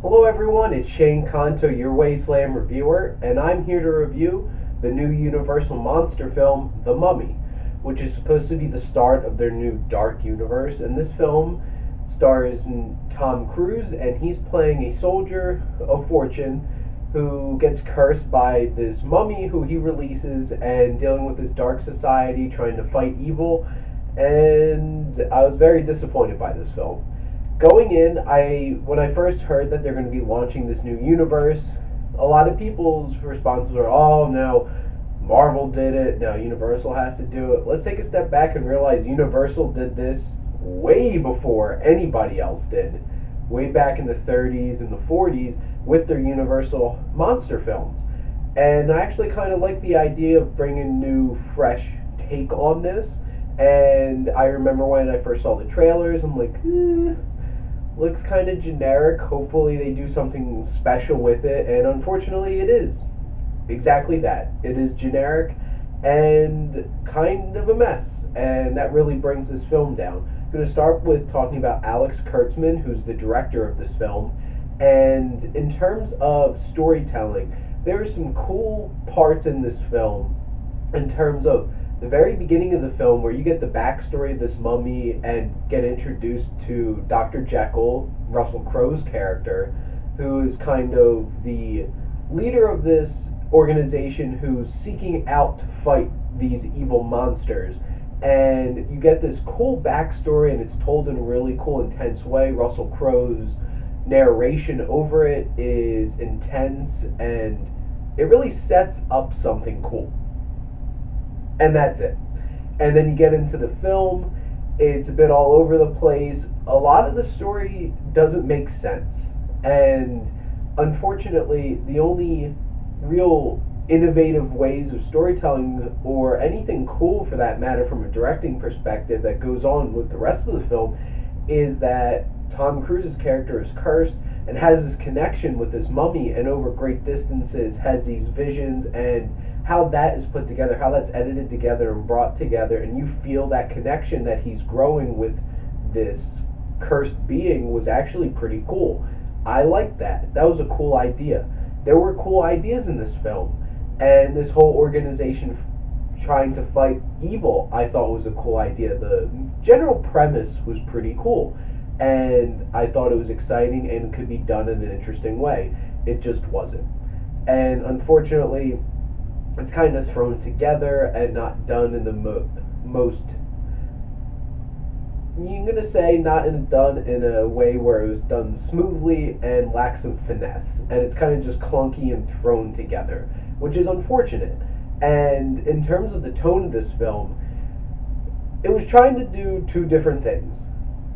Hello everyone, it's Shane Kanto, your Wasteland reviewer, and I'm here to review the new Universal monster film, The Mummy, which is supposed to be the start of their new dark universe. And this film stars Tom Cruise, and he's playing a soldier of fortune who gets cursed by this mummy who he releases and dealing with this dark society trying to fight evil. And I was very disappointed by this film. Going in, when I first heard that they're going to be launching this new universe, a lot of people's responses were, "Oh no, Marvel did it. Now Universal has to do it." Let's take a step back and realize Universal did this way before anybody else did, way back in the 30s and the 40s with their Universal monster films. And I actually kind of like the idea of bringing new, fresh take on this. And I remember when I first saw the trailers, I'm like, looks kind of generic. Hopefully they do something special with it, and unfortunately it is exactly that. It is generic and kind of a mess, and that really brings this film down. I'm going to start with talking about Alex Kurtzman, who's the director of this film. And in terms of storytelling, there are some cool parts in this film in terms of the very beginning of the film, where you get the backstory of this mummy and get introduced to Dr. Jekyll, Russell Crowe's character, who is kind of the leader of this organization who's seeking out to fight these evil monsters. And you get this cool backstory, and it's told in a really cool, intense way. Russell Crowe's narration over it is intense, and it really sets up something cool. And that's it. And then you get into the film, it's a bit all over the place. A lot of the story doesn't make sense. And unfortunately, the only real innovative ways of storytelling, or anything cool for that matter from a directing perspective, that goes on with the rest of the film, is that Tom Cruise's character is cursed and has this connection with this mummy, and over great distances has these visions, and how that is put together, how that's edited together and brought together, and you feel that connection that he's growing with this cursed being, was actually pretty cool. I liked that. That was a cool idea. There were cool ideas in this film, and this whole organization trying to fight evil, I thought was a cool idea. The general premise was pretty cool, and I thought it was exciting and could be done in an interesting way. It just wasn't. And unfortunately, it's kind of thrown together and not done in the most, you're going to say, done in a way where it was done smoothly and lacks some finesse. And it's kind of just clunky and thrown together, which is unfortunate. And in terms of the tone of this film, it was trying to do two different things.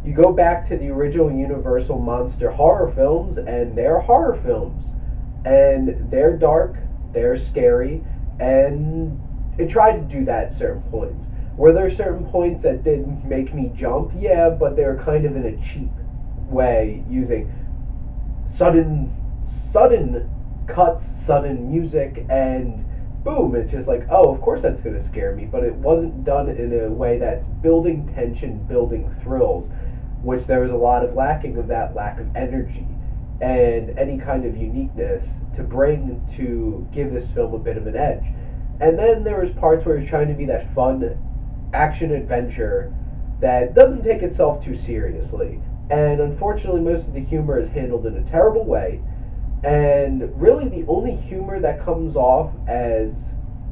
You go back to the original Universal monster horror films, and they're horror films. And they're dark, they're scary, and it tried to do that at certain points. Were there certain points that did make me jump? Yeah, but they were kind of in a cheap way, using sudden cuts, sudden music, and boom, it's just like, oh, of course that's going to scare me. But it wasn't done in a way that's building tension, building thrills, which there was a lot of lacking of that, lack of energy and any kind of uniqueness to bring to give this film a bit of an edge. And then there was parts where it's trying to be that fun action adventure that doesn't take itself too seriously. And unfortunately, most of the humor is handled in a terrible way. And really, the only humor that comes off as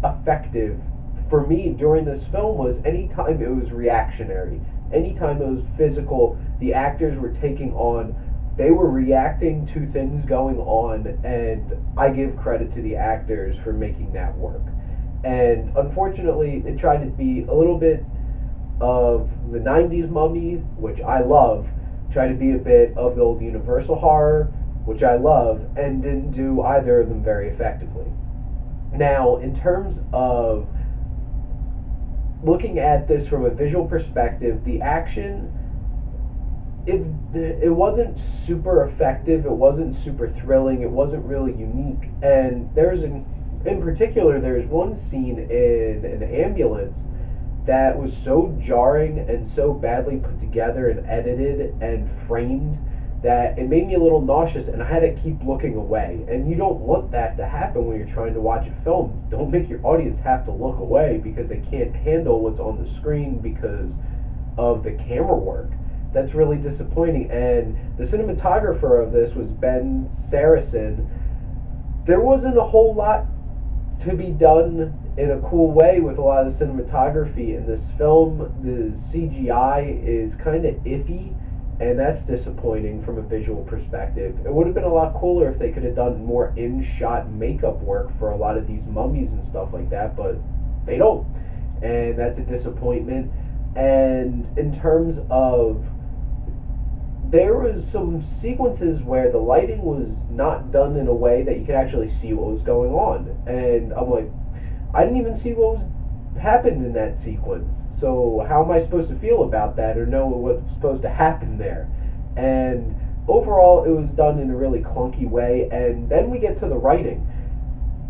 effective for me during this film was anytime it was reactionary, anytime it was physical, the actors were taking on, they were reacting to things going on, and I give credit to the actors for making that work. And unfortunately, it tried to be a little bit of the 90s Mummy, which I love, tried to be a bit of the old Universal horror, which I love, and didn't do either of them very effectively. Now, in terms of looking at this from a visual perspective, the action, it wasn't super effective, it wasn't super thrilling, it wasn't really unique. And in particular, there's one scene in an ambulance that was so jarring and so badly put together and edited and framed that it made me a little nauseous, and I had to keep looking away. And you don't want that to happen when you're trying to watch a film. Don't make your audience have to look away because they can't handle what's on the screen because of the camera work. That's really disappointing. And the cinematographer of this was Ben Saracen. There wasn't a whole lot to be done in a cool way with a lot of the cinematography in this film. The CGI is kind of iffy, and that's disappointing from a visual perspective. It would have been a lot cooler if they could have done more in-shot makeup work for a lot of these mummies and stuff like that, but they don't, and that's a disappointment. And in terms of, there was some sequences where the lighting was not done in a way that you could actually see what was going on, and I'm like, I didn't even see what was happened in that sequence. So how am I supposed to feel about that or know what's supposed to happen there? And overall, it was done in a really clunky way. And then we get to the writing.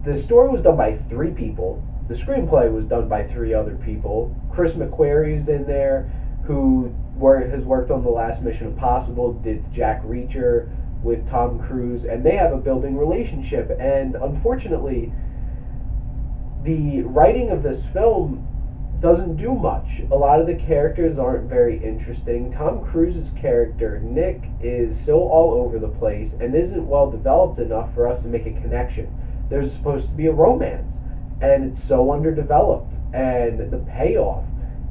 The story was done by 3 people. The screenplay was done by 3 other people. Chris McQuarrie's in there, who has worked on The Last Mission Impossible, did Jack Reacher with Tom Cruise, and they have a building relationship. And unfortunately, the writing of this film doesn't do much. A lot of the characters aren't very interesting. Tom Cruise's character, Nick, is so all over the place and isn't well developed enough for us to make a connection. There's supposed to be a romance, and it's so underdeveloped, and the payoff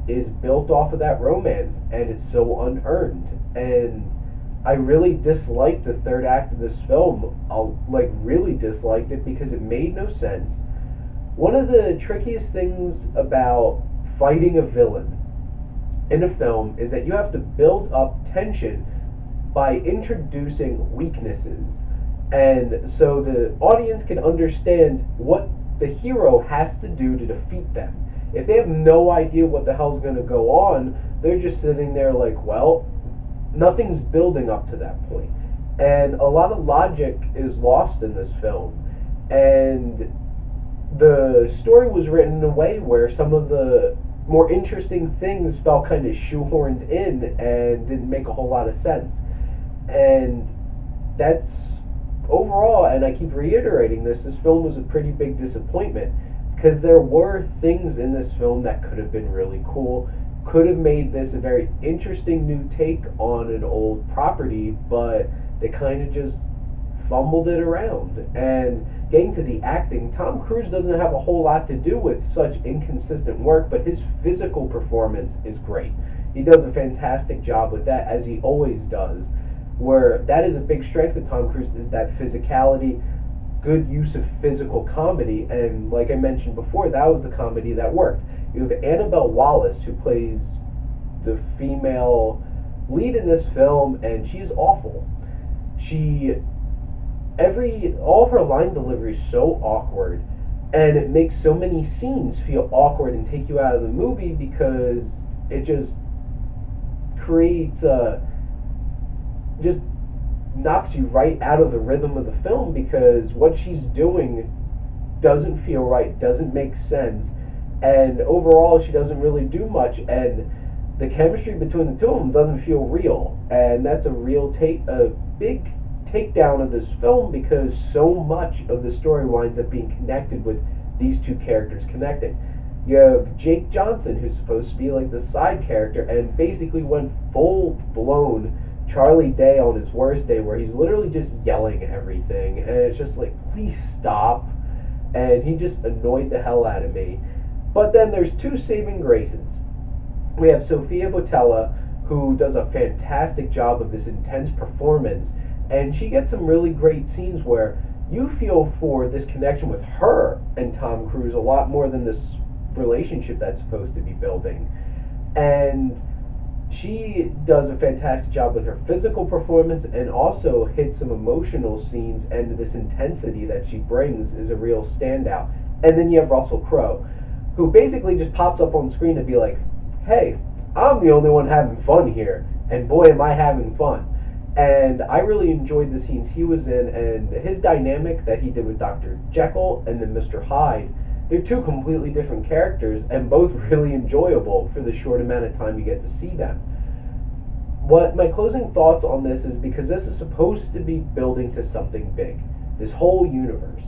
is built off of that romance, and it's so unearned. And I really disliked the third act of this film. I really disliked it because it made no sense. One of the trickiest things about fighting a villain in a film is that you have to build up tension by introducing weaknesses. And so the audience can understand what the hero has to do to defeat them. If they have no idea what the hell's going to go on, they're just sitting there like, well, nothing's building up to that point. And a lot of logic is lost in this film. And the story was written in a way where some of the more interesting things felt kind of shoehorned in and didn't make a whole lot of sense. And that's overall, and I keep reiterating this film was a pretty big disappointment, because there were things in this film that could have been really cool, could have made this a very interesting new take on an old property, but they kind of just fumbled it around. And getting to the acting, Tom Cruise doesn't have a whole lot to do with such inconsistent work, but his physical performance is great. He does a fantastic job with that, as he always does, where that is a big strength of Tom Cruise, is that physicality, good use of physical comedy. And like I mentioned before, that was the comedy that worked. You have Annabelle Wallis, who plays the female lead in this film, and she's awful. All of her line delivery is so awkward, and it makes so many scenes feel awkward and take you out of the movie because it just creates just knocks you right out of the rhythm of the film, because what she's doing doesn't feel right, doesn't make sense, and overall she doesn't really do much, and the chemistry between the two of them doesn't feel real. And that's a big takedown of this film, because so much of the story winds up being connected with these two characters connecting. You have Jake Johnson, who's supposed to be like the side character, and basically went full blown Charlie Day on his worst day, where he's literally just yelling everything, and it's just like, please stop. And he just annoyed the hell out of me. But then there's 2 saving graces. We have Sofia Boutella, who does a fantastic job of this intense performance, and she gets some really great scenes where you feel for this connection with her and Tom Cruise a lot more than this relationship that's supposed to be building. And she does a fantastic job with her physical performance, and also hits some emotional scenes, and this intensity that she brings is a real standout. And then you have Russell Crowe, who basically just pops up on screen to be like, hey, I'm the only one having fun here, and boy am I having fun. And I really enjoyed the scenes he was in, and his dynamic that he did with Dr. Jekyll and then Mr. Hyde. They're 2 completely different characters, and both really enjoyable for the short amount of time you get to see them. What my closing thoughts on this is, because this is supposed to be building to something big, this whole universe.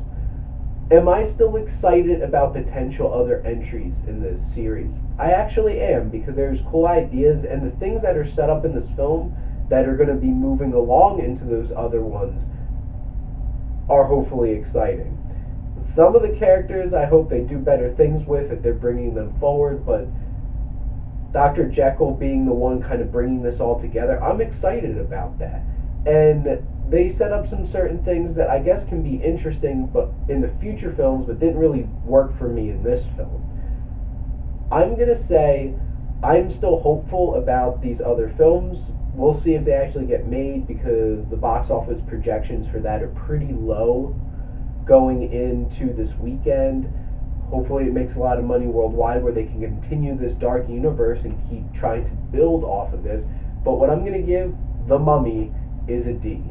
Am I still excited about potential other entries in this series? I actually am, because there's cool ideas and the things that are set up in this film that are going to be moving along into those other ones are hopefully exciting. Some of the characters I hope they do better things with if they're bringing them forward, but Dr. Jekyll being the one kind of bringing this all together, I'm excited about that. And they set up some certain things that I guess can be interesting but in the future films, but didn't really work for me in this film. I'm going to say I'm still hopeful about these other films. We'll see if they actually get made, because the box office projections for that are pretty low going into this weekend. Hopefully it makes a lot of money worldwide where they can continue this dark universe and keep trying to build off of this. But what I'm going to give The Mummy is a D.